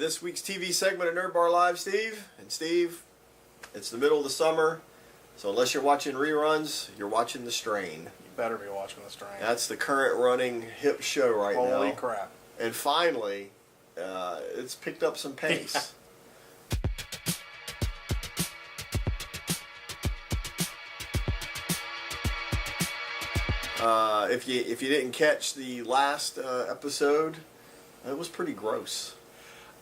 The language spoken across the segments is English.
this week's TV segment of Nerd Bar Live, Steve. And Steve, it's the middle of the summer, so unless you're watching reruns, you're watching The Strain. You better be watching The Strain. That's the current running hip show right now. Holy crap. And finally, it's picked up some pace. If you didn't catch the last episode, it was pretty gross.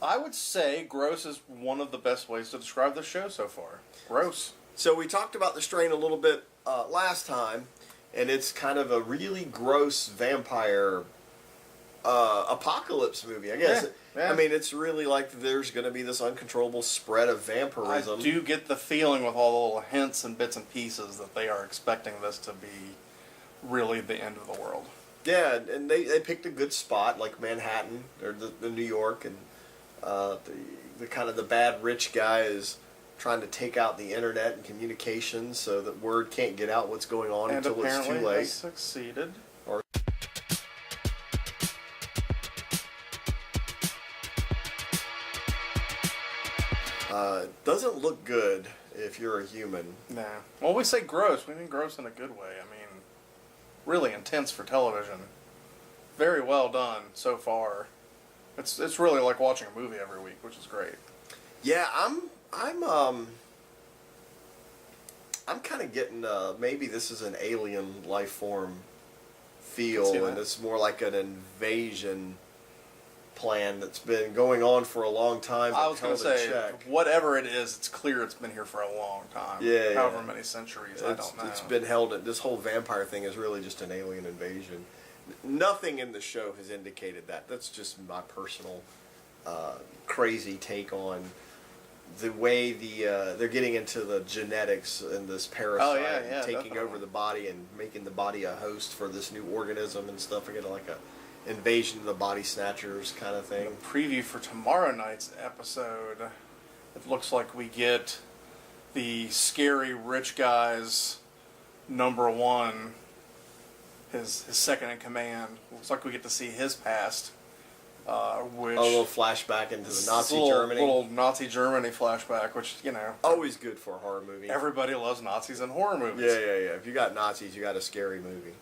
I would say gross is one of the best ways to describe the show so far. Gross. So we talked about The Strain a little bit last time, and it's kind of a really gross vampire apocalypse movie, I guess. Yeah. I mean, it's really like there's going to be this uncontrollable spread of vampirism. I do get the feeling with all the little hints and bits and pieces that they are expecting this to be really the end of the world. Yeah, and they picked a good spot, like Manhattan, or the New York, and the kind of the bad rich guy is trying to take out the internet and communications so that word can't get out what's going on and until it's too late. Has succeeded. Doesn't look good if you're a human. Nah. Well, we say gross. We mean gross in a good way. I mean, really intense for television. Very well done so far. It's really like watching a movie every week, which is great. Yeah, I'm kind of getting maybe this is an alien life form feel, and it's more like an invasion plan that's been going on for a long time. I was going to say, whatever it is, it's clear it's been here for a long time. Yeah, however many centuries, I don't know. It's been held. This whole vampire thing is really just an alien invasion. Nothing in the show has indicated that. That's just my personal crazy take on the way they're getting into the genetics and this parasite and taking definitely over the body and making the body a host for this new organism and stuff. Again, like a invasion of the body snatchers kind of thing. The preview for tomorrow night's episode, it looks like we get the scary rich guy's number one, his second in command. Looks like we get to see his past. Which a little flashback into the Nazi Germany. Little Nazi Germany flashback, which, you know. Always good for a horror movie. Everybody loves Nazis and horror movies. Yeah. If you got Nazis, you got a scary movie.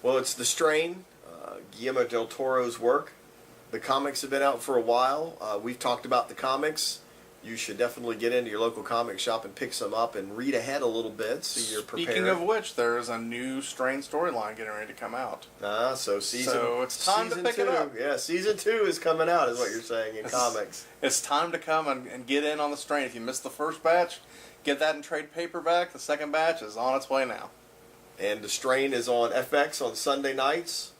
Well, it's The Strain, Guillermo del Toro's work. The comics have been out for a while. We've talked about the comics. You should definitely get into your local comic shop and pick some up and read ahead a little bit so you're prepared. Speaking of which, there's a new Strain storyline getting ready to come out. So it's time to pick it up. Yeah, season 2 is coming out, is what you're saying in comics. It's time to come and get in on the Strain. If you missed the first batch, get that in trade paperback. The second batch is on its way now. And The Strain is on FX on Sunday nights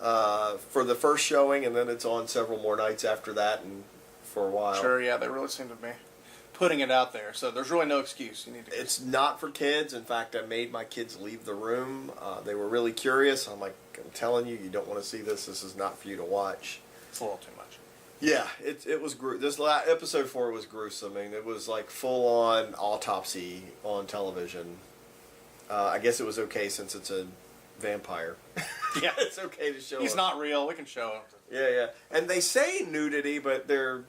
for the first showing, and then it's on several more nights after that and for a while. Sure, yeah, they really seem to be putting it out there, so there's really no excuse. You need to. It's not for kids. In fact, I made my kids leave the room. They were really curious. I'm telling you, you don't want to see this. This is not for you to watch. It's a little too much. Yeah, it was this episode 4 was gruesome. I mean, it was like full on autopsy on television. I guess it was okay since it's a vampire. Yeah, it's okay to show. He's not real. We can show him. Yeah, and they say nudity, but they're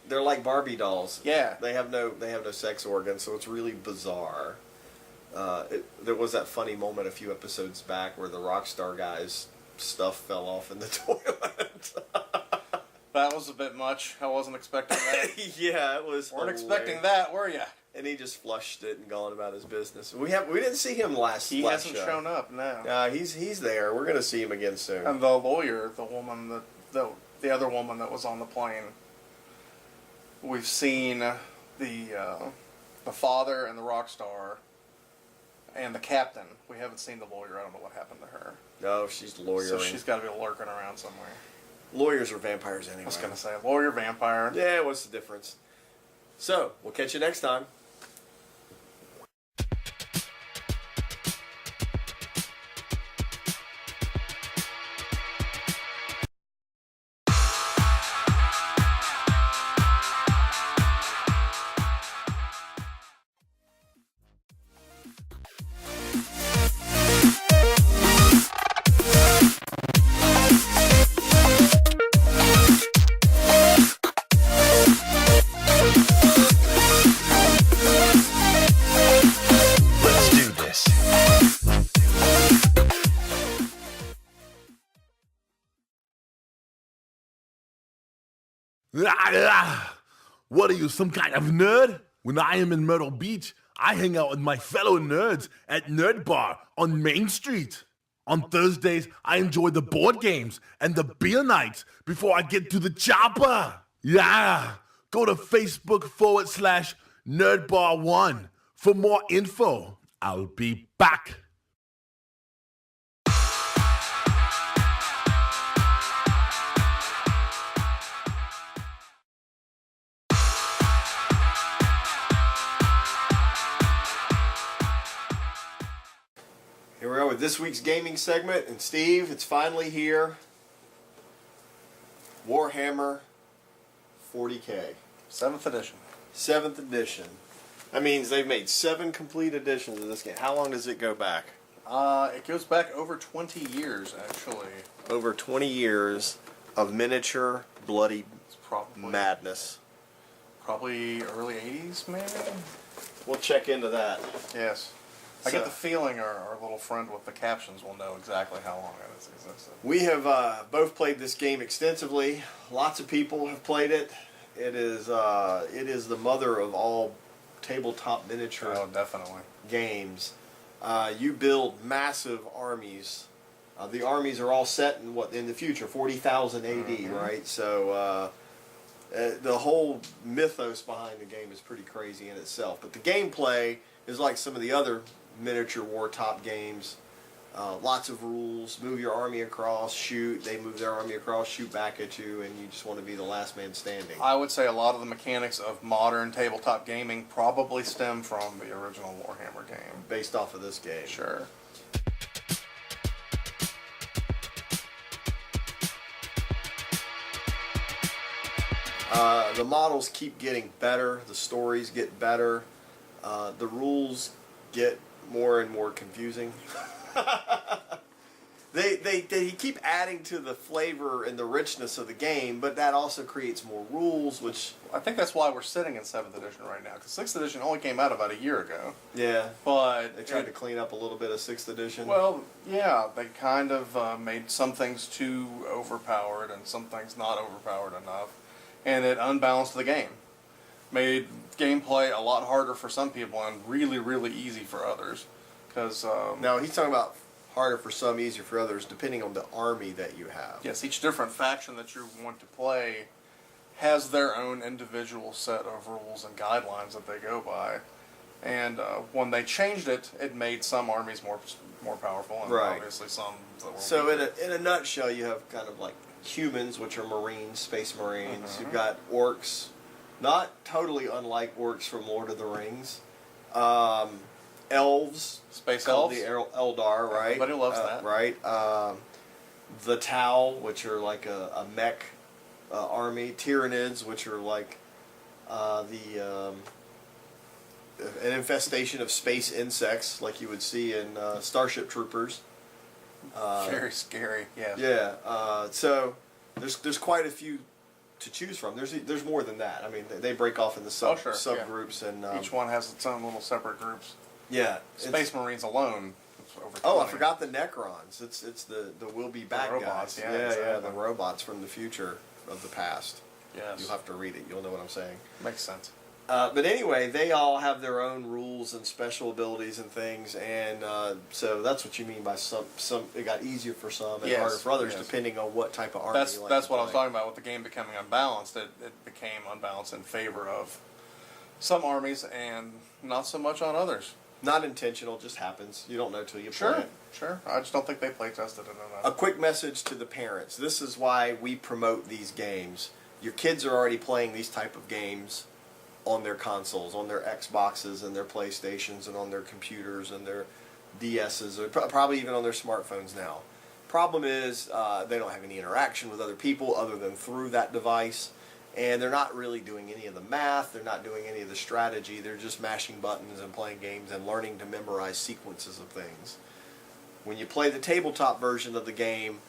like Barbie dolls. Yeah, they have no sex organs, so it's really bizarre. There was that funny moment a few episodes back where the Rockstar guy's stuff fell off in the toilet. That was a bit much. I wasn't expecting that. Yeah, it was. Weren't expecting that, were you? And he just flushed it and gone about his business. We didn't see him last. He hasn't shown up. No. He's there. We're gonna see him again soon. And the lawyer, the woman the other woman that was on the plane. We've seen the father and the rock star and the captain. We haven't seen the lawyer. I don't know what happened to her. No, she's lawyering. So she's got to be lurking around somewhere. Lawyers are vampires anyway. I was going to say, lawyer, vampire. Yeah, what's the difference? So, we'll catch you next time. What are you, some kind of nerd? When I am in Myrtle Beach, I hang out with my fellow nerds at Nerd Bar on Main Street. On Thursdays, I enjoy the board games and the beer nights before I get to the chopper. Yeah, go to Facebook.com/NerdBar1 for more info. I'll be back. Here we are with this week's gaming segment, and Steve, it's finally here. Warhammer 40K. 7th edition. 7th edition. That means they've made 7 complete editions of this game. How long does it go back? It goes back over 20 years, actually. Over 20 years of miniature bloody It's probably madness. Probably early 80s, maybe? We'll check into that. Yes. I get the feeling our little friend with the captions will know exactly how long it has existed. We have both played this game extensively. Lots of people have played it. It is the mother of all tabletop miniature Definitely. games. You build massive armies. The armies are all set in the future, 40,000 AD, right? So the whole mythos behind the game is pretty crazy in itself. But the gameplay is like some of the other miniature war top games. Lots of rules. Move your army across, shoot. They move their army across, shoot back at you, and you just want to be the last man standing. I would say a lot of the mechanics of modern tabletop gaming probably stem from the original Warhammer game. Based off of this game. Sure. The models keep getting better. The stories get better. The rules get more and more confusing. They keep adding to the flavor and the richness of the game, but that also creates more rules, which... I think that's why we're sitting in 7th edition right now, because 6th edition only came out about a year ago. Yeah. But They tried to clean up a little bit of 6th edition. Well, yeah, they kind of made some things too overpowered and some things not overpowered enough, and it unbalanced the game. Made gameplay a lot harder for some people and really, really easy for others. Because now, he's talking about harder for some, easier for others, depending on the army that you have. yes, each different faction that you want to play has their own individual set of rules and guidelines that they go by. And when they changed it, it made some armies more powerful, and Right. obviously some that were So weaker. in a nutshell, you have kind of like humans, which are Marines, Space Marines. You've got orcs, not totally unlike orcs from Lord of the Rings. Elves, Space called elves? the Eldar, right? Everybody loves that. right? The Tau, which are like a mech army. Tyranids, which are like an infestation of space insects, like you would see in Starship Troopers. Very scary, yes. Yeah, so there's quite a few to choose from. There's more than that. I mean, they break off in the subgroups, and Each one has its own little separate groups. yeah. Space Marines alone. It's over Oh, I 20. forgot the Necrons. It's the will be back robots, guys. yeah, yeah, exactly. the robots from the future of the past. Yes. You'll have to read it. You'll know what I'm saying. Makes sense. But anyway, they all have their own rules and special abilities and things, and so that's what you mean by some. It got easier for some and Yes, harder for others, yes. depending on what type of army. That's you like that's to what I was play. talking about with the game becoming unbalanced. It became unbalanced in favor of some armies and not so much on others. Not intentional, just happens. You don't know till you play Sure, it. sure. I just don't think they play tested it A enough. quick message to the parents. This is why we promote these games. Your kids are already playing these type of games on their consoles, on their Xboxes and their PlayStations and on their computers and their DSs, or probably even on their smartphones now. Problem is, they don't have any interaction with other people other than through that device, and they're not really doing any of the math, they're not doing any of the strategy, they're just mashing buttons and playing games and learning to memorize sequences of things. When you play the tabletop version of the game,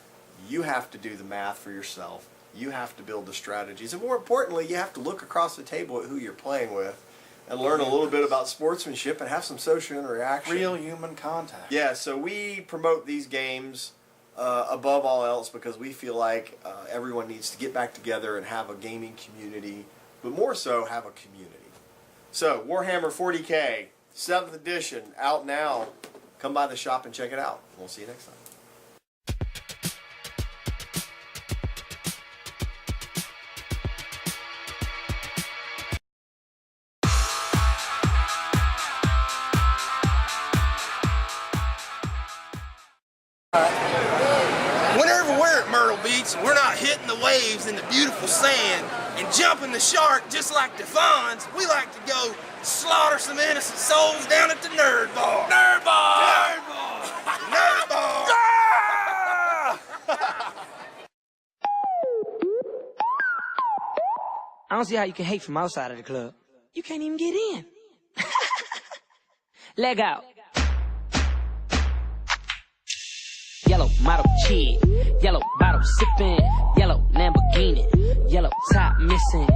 you have to do the math for yourself. You have to build the strategies. And more importantly, you have to look across the table at who you're playing with and learn a little bit about sportsmanship and have some social interaction. Real human contact. Yeah, so we promote these games above all else because we feel like everyone needs to get back together and have a gaming community, but more so have a community. So Warhammer 40K 7th edition out now. Come by the shop and check it out. We'll see you next time. Whenever we're at Myrtle Beach, we're not hitting the waves in the beautiful sand and jumping the shark just like the Fonz. We like to go slaughter some innocent souls down at the Nerd Bar. Nerd Bar! Nerd Bar! Nerd Bar! I don't see how you can hate from outside of the club. You can't even get in. Leg out. Yellow model kid, yellow bottle sipping, yellow Lamborghini, yellow top missing.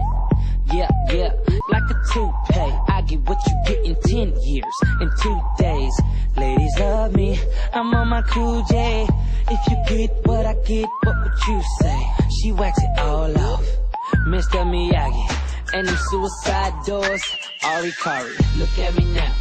Yeah, yeah, like a toupee. I get what you get in 10 years, in 2 days. Ladies love me, I'm on my cool J. If you get what I get, what would you say? She whacks it all off, Mr. Miyagi. And them suicide doors, Ari Kari. Look at me now.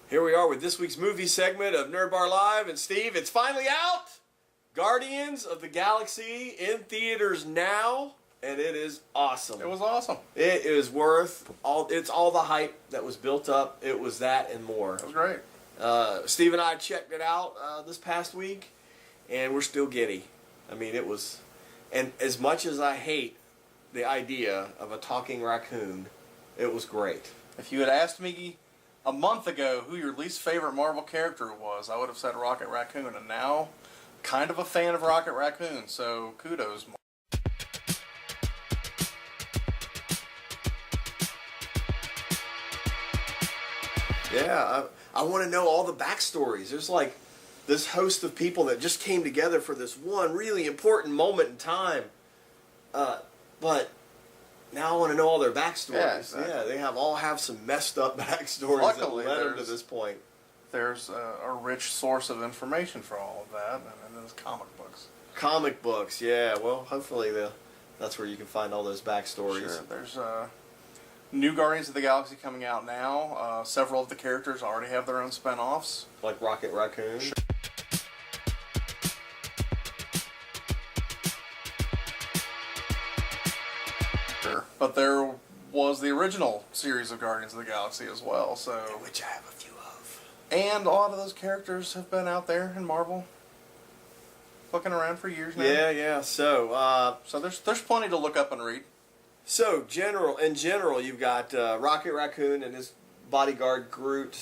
Here we are with this week's movie segment of Nerd Bar Live. And Steve, it's finally out! Guardians of the Galaxy in theaters now. And it is awesome. It was awesome. It is worth it's all the hype that was built up. It was that and more. It was great. Steve and I checked it out this past week, and we're still giddy. I mean, it was... And as much as I hate the idea of a talking raccoon, it was great. If you had asked me a month ago who your least favorite Marvel character was, I would have said Rocket Raccoon, and now kind of a fan of Rocket Raccoon, so kudos. Yeah, I want to know all the backstories. There's like this host of people that just came together for this one really important moment in time. But now I want to know all their backstories. Yeah, exactly. Yeah, they all have some messed up backstories Luckily, that led them to this point. There's a rich source of information for all of that, and then there's comic books. Comic books, yeah. Well, hopefully that's where you can find all those backstories. Sure. There's new Guardians of the Galaxy coming out now. Several of the characters already have their own spin-offs. Like Rocket Raccoon. Sure. But there was the original series of Guardians of the Galaxy as well, so... Which I have a few of. And a lot of those characters have been out there in Marvel. Looking around for years now. Yeah. So there's plenty to look up and read. So in general, you've got Rocket Raccoon and his bodyguard Groot.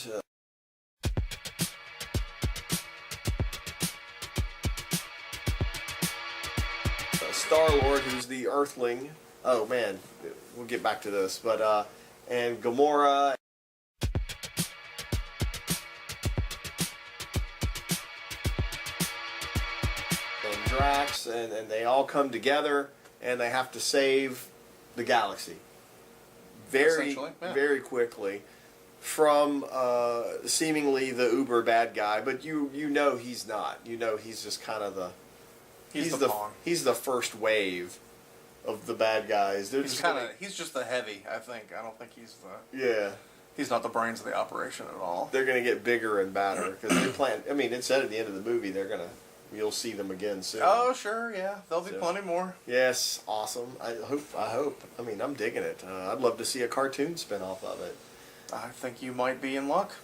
Star-Lord, who's the Earthling. Oh man, we'll get back to this. But and Gamora. And Drax, and they all come together, and they have to save the galaxy very quickly from seemingly the uber bad guy, but you know he's not. You know he's just kind of the he's the first wave of the bad guys. He's just the heavy, I think. I don't think he's not the brains of the operation at all. They're going to get bigger and badder because they plan. I mean, it said at the end of the movie you'll see them again soon. Oh, sure, yeah. There'll be plenty more. Yes, awesome. I hope. I mean, I'm digging it. I'd love to see a cartoon spin-off of it. I think you might be in luck.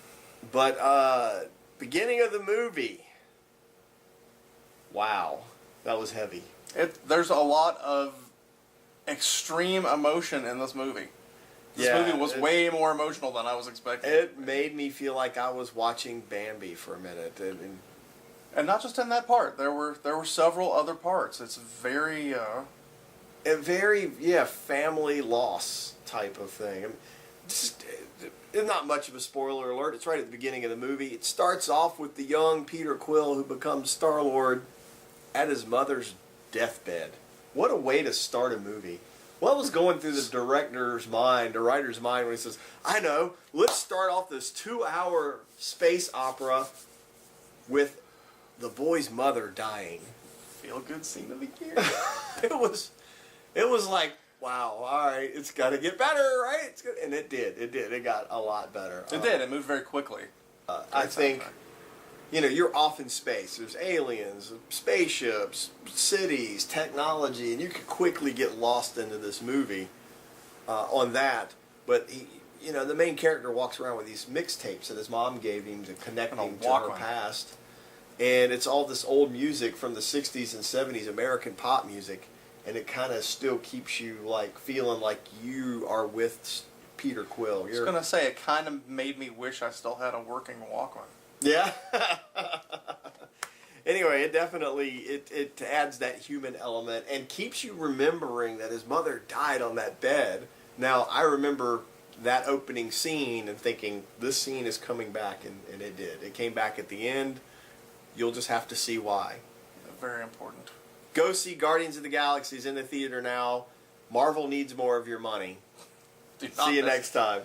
But, beginning of the movie. Wow. That was heavy. There's a lot of extreme emotion in this movie. This movie was way more emotional than I was expecting. It made me feel like I was watching Bambi for a minute. And not just in that part. There were several other parts. It's very family loss type of thing. It's not much of a spoiler alert. It's right at the beginning of the movie. It starts off with the young Peter Quill who becomes Star-Lord, at his mother's deathbed. What a way to start a movie. What was going through the director's mind, the writer's mind, when he says, I know, let's start off this 2-hour space opera with the boy's mother dying. Feel good scene of the year. It was like, wow, all right, it's got to get better, right? It's good. And it did. It got a lot better. It did. It moved very quickly. I think, you're off in space. There's aliens, spaceships, cities, technology, and you could quickly get lost into this movie on that. But the main character walks around with these mixtapes that his mom gave him to connect him to her past. And it's all this old music from the 60s and 70s, American pop music. And it kind of still keeps you feeling like you are with Peter Quill. I was going to say, it kind of made me wish I still had a working Walkman. Yeah. Anyway, it definitely it adds that human element and keeps you remembering that his mother died on that bed. Now, I remember that opening scene and thinking, this scene is coming back, and it did. It came back at the end. You'll just have to see why. Very important. Go see Guardians of the Galaxy is in the theater now. Marvel needs more of your money. See you next time.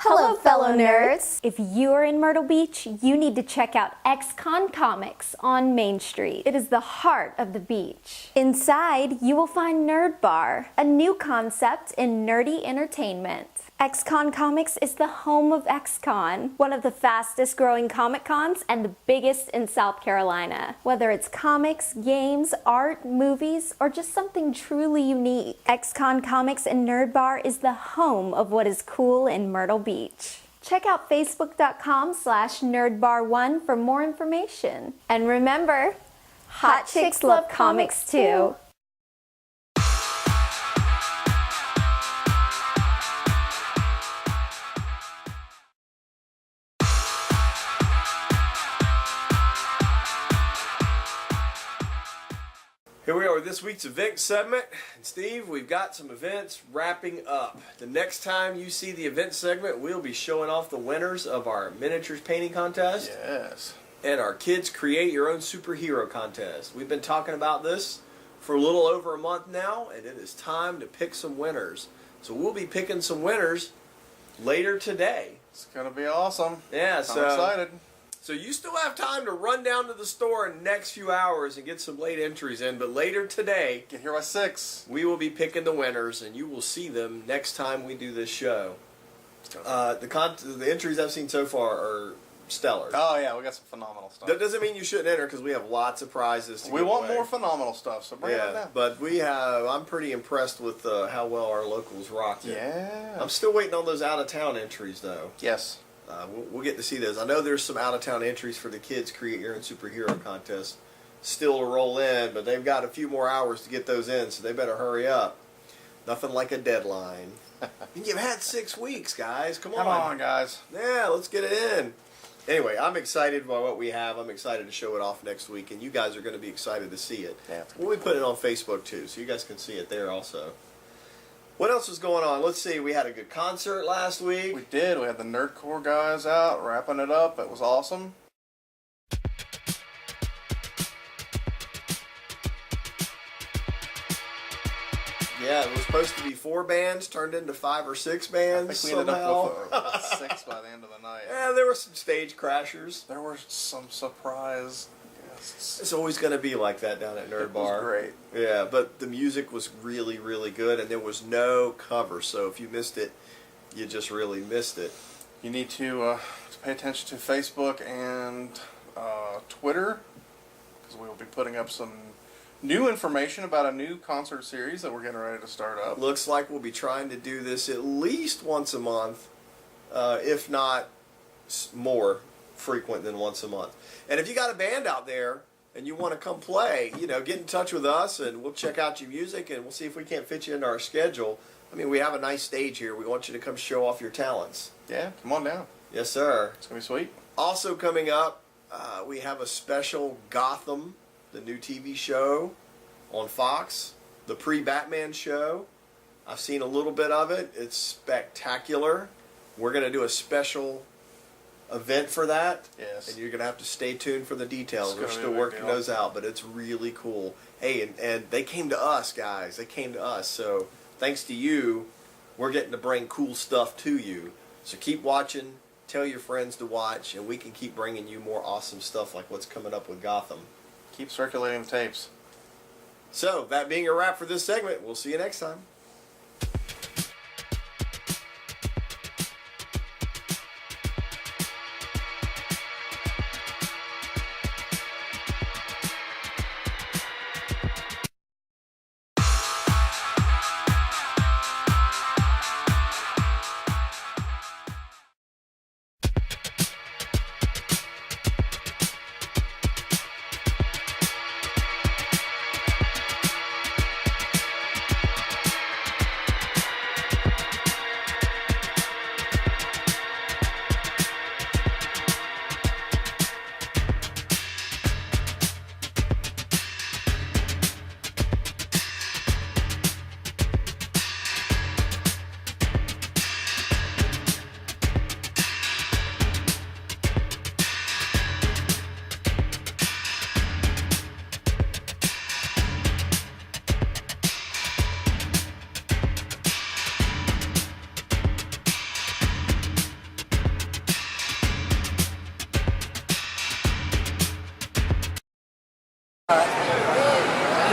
Hello, fellow nerds! If you are in Myrtle Beach, you need to check out XCon Comics on Main Street. It is the heart of the beach. Inside, you will find Nerd Bar, a new concept in nerdy entertainment. XCon Comics is the home of XCon, one of the fastest growing Comic Cons and the biggest in South Carolina. Whether it's comics, games, art, movies, or just something truly unique, XCon Comics and Nerd Bar is the home of what is cool in Myrtle Beach. Check out facebook.com/nerdbar1 for more information. And remember, hot chicks love comics too. Here we are with this week's event segment. And Steve, we've got some events wrapping up. The next time you see the event segment, we'll be showing off the winners of our miniatures painting contest. Yes. And our Kids Create Your Own Superhero contest. We've been talking about this for a little over a month now, and it is time to pick some winners. So we'll be picking some winners later today. It's going to be awesome. Yeah, I'm excited. So you still have time to run down to the store in the next few hours and get some late entries in, but later today, Get here by 6. we will be picking the winners, and you will see them next time we do this show. The entries I've seen so far are stellar. Oh, yeah, we got some phenomenal stuff. That doesn't mean you shouldn't enter because we have lots of prizes to We give want away. more phenomenal stuff, so bring it on down. But I'm pretty impressed with how well our locals rocked it. Yeah. I'm still waiting on those out-of-town entries, though. Yes. We'll get to see those. I know there's some out-of-town entries for the Kids Create Your Own Superhero contest still to roll in, but they've got a few more hours to get those in, so they better hurry up. Nothing like a deadline. You've had 6 weeks, guys. Come on, guys. Yeah, let's get it in. Anyway, I'm excited by what we have. I'm excited to show it off next week, and you guys are going to be excited to see it. Yeah. We'll be putting it on Facebook, too, so you guys can see it there also. What else was going on? Let's see. We had a good concert last week. We did. We had the Nerdcore guys out, wrapping it up. It was awesome. Yeah, it was supposed to be 4 bands, turned into 5 or 6 bands. I think we ended somehow. up with 6 by the end of the night. Yeah, there were some stage crashers. There were some surprise guests. It's always going to be like that down at Nerd Bar. It was great. Yeah, but the music was really, really good, and there was no cover. So if you missed it, you just really missed it. You need to pay attention to Facebook and Twitter, because we will be putting up some new information about a new concert series that we're getting ready to start up. Looks like we'll be trying to do this at least once a month, if not more frequent than once a month. And if you got a band out there and you want to come play, get in touch with us and we'll check out your music and we'll see if we can't fit you into our schedule. I mean, we have a nice stage here. We want you to come show off your talents. Yeah, come on down. Yes, sir. It's going to be sweet. Also coming up, we have a special Gotham, the new TV show, on Fox, the pre-Batman show. I've seen a little bit of it. It's spectacular. We're going to do a special event for that. Yes. And you're going to have to stay tuned for the details. It's We're gonna be still a big working deal. those out, but it's really cool. Hey, and they came to us, guys. They came to us. So thanks to you, we're getting to bring cool stuff to you. So keep watching. Tell your friends to watch, and we can keep bringing you more awesome stuff like what's coming up with Gotham. Keep circulating the tapes. So, that being a wrap for this segment, we'll see you next time.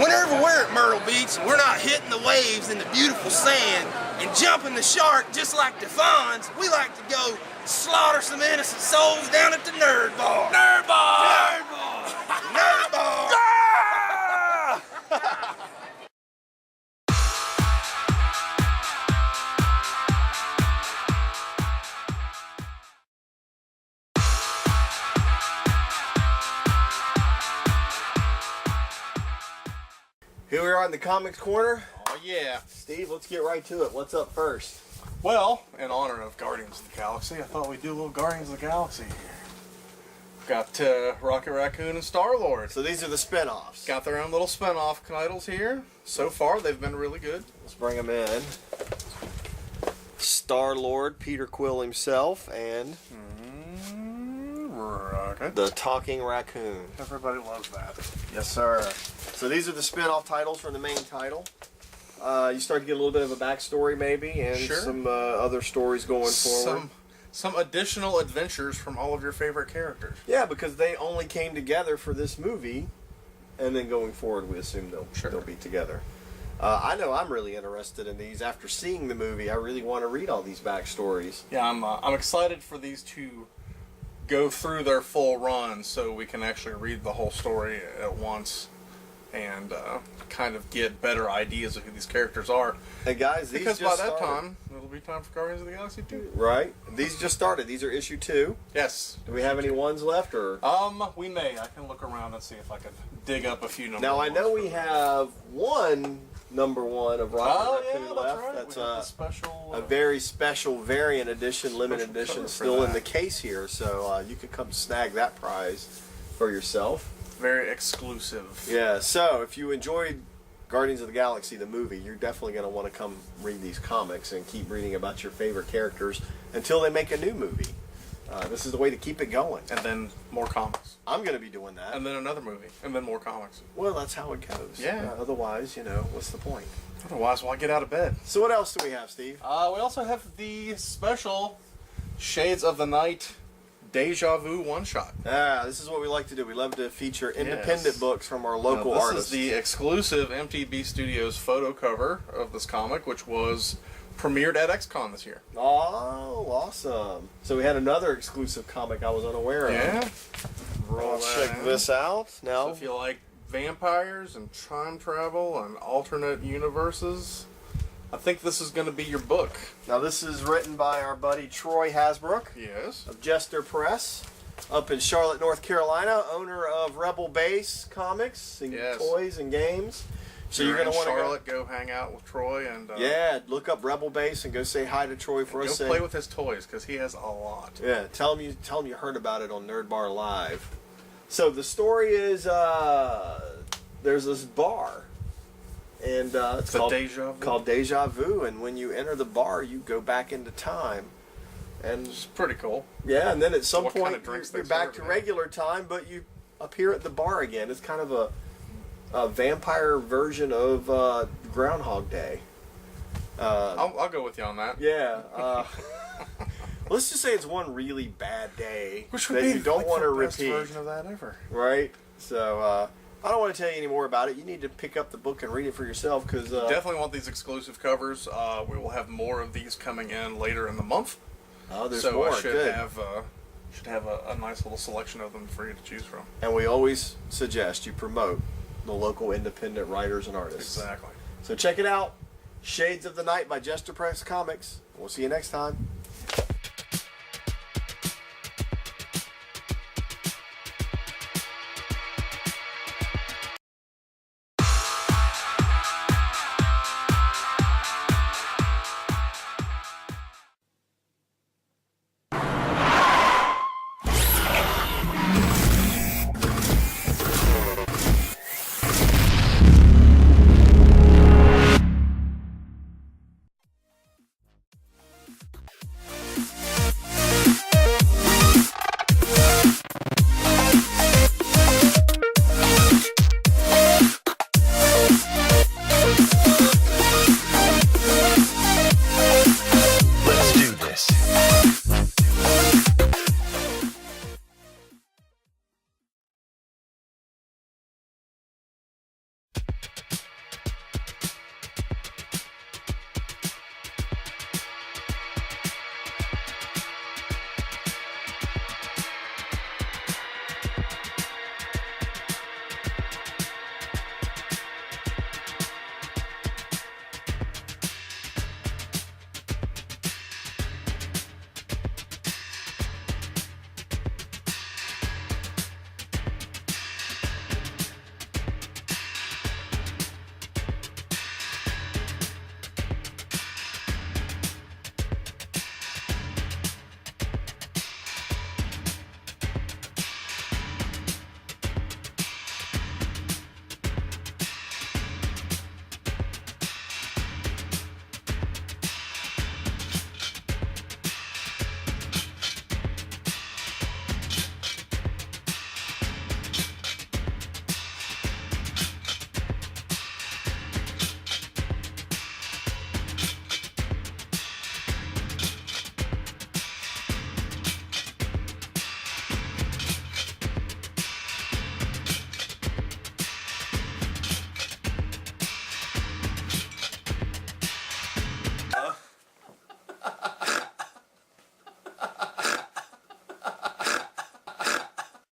Whenever we're at Myrtle Beach and we're not hitting the waves in the beautiful sand and jumping the shark just like the Fonz, we like to go slaughter some innocent souls down at the Nerd Bar. Nerd Bar! Nerd Bar! Nerd Bar! Here we are in the Comics Corner. Oh, yeah. Steve, let's get right to it. What's up first? Well, in honor of Guardians of the Galaxy, I thought we'd do a little Guardians of the Galaxy here. Got Rocket Raccoon and Star-Lord. So these are the spin-offs. Got their own little spin-off titles here. So far, they've been really good. Let's bring them in. Star-Lord, Peter Quill himself, and Rocket. the Talking Raccoon. Everybody loves that. Yes, sir. So these are the spin-off titles from the main title. You start to get a little bit of a backstory, maybe, and Sure. some other stories going forward. Some additional adventures from all of your favorite characters. Yeah, because they only came together for this movie, and then going forward, we assume they'll be together. I know I'm really interested in these. After seeing the movie, I really want to read all these backstories. Yeah, I'm excited for these to go through their full run, so we can actually read the whole story at once and kind of get better ideas of who these characters are. And guys, these Because just by that started. time, it'll be time for Guardians of the Galaxy 2. Right? These just started. These are issue 2. Yes. Do we have any ones left, or? We may. I can look around and see if I can dig up a few numbers. Now I know we have one number 1 of Rocket Raccoon that's left. right. That's We have the special, a very special variant edition, limited special edition, cover for still in that. the case here. So you could come snag that prize for yourself. very exclusive. Yeah. So if you enjoyed Guardians of the Galaxy, the movie, you're definitely going to want to come read these comics and keep reading about your favorite characters until they make a new movie. This is the way to keep it going. And then more comics. I'm going to be doing that. And then another movie. And then more comics. Well, that's how it goes. Yeah. Otherwise, what's the point? Otherwise, why get out of bed? So what else do we have, Steve? We also have the special Shades of the Night Deja Vu one-shot. This is what we like to do. We love to feature independent books from our local this artists. is the exclusive MTB Studios photo cover of this comic, which was premiered at XCon this year. Oh, awesome. So we had another exclusive comic I was unaware of. Yeah. Roll Let's that check in. this out. So Now, if you like vampires and time travel and alternate universes, I think this is going to be your book. now this is written by our buddy Troy Hasbrook Yes. of Jester Press up in Charlotte, North Carolina, owner of Rebel Base Comics and Yes. toys and games. So You're you're going to in want to Charlotte, go hang out with Troy and Yeah, look up Rebel Base and go say hi to Troy for go us. play with his toys because he has a lot. Yeah, tell him you heard about it on Nerd Bar Live. So the story is there's this bar and it's called Deja Vu. And when you enter the bar, you go back into time, and It's pretty cool. yeah, and then at some What kind point of drinks you're they back serve to in? regular time, but you appear at the bar again. It's kind of a vampire version of Groundhog Day. I'll go with you on that. Yeah. Let's just say it's one really bad day Which would that be you don't like want to the best repeat, version of that ever. right? So I don't want to tell you any more about it. You need to pick up the book and read it for yourself because Definitely want these exclusive covers. We will have more of these coming in later in the month. there's So more. I should Good. have a nice little selection of them for you to choose from. And we always suggest you promote the local independent writers and artists. Exactly. So check it out. Shades of the Night by Jester Press Comics. We'll see you next time.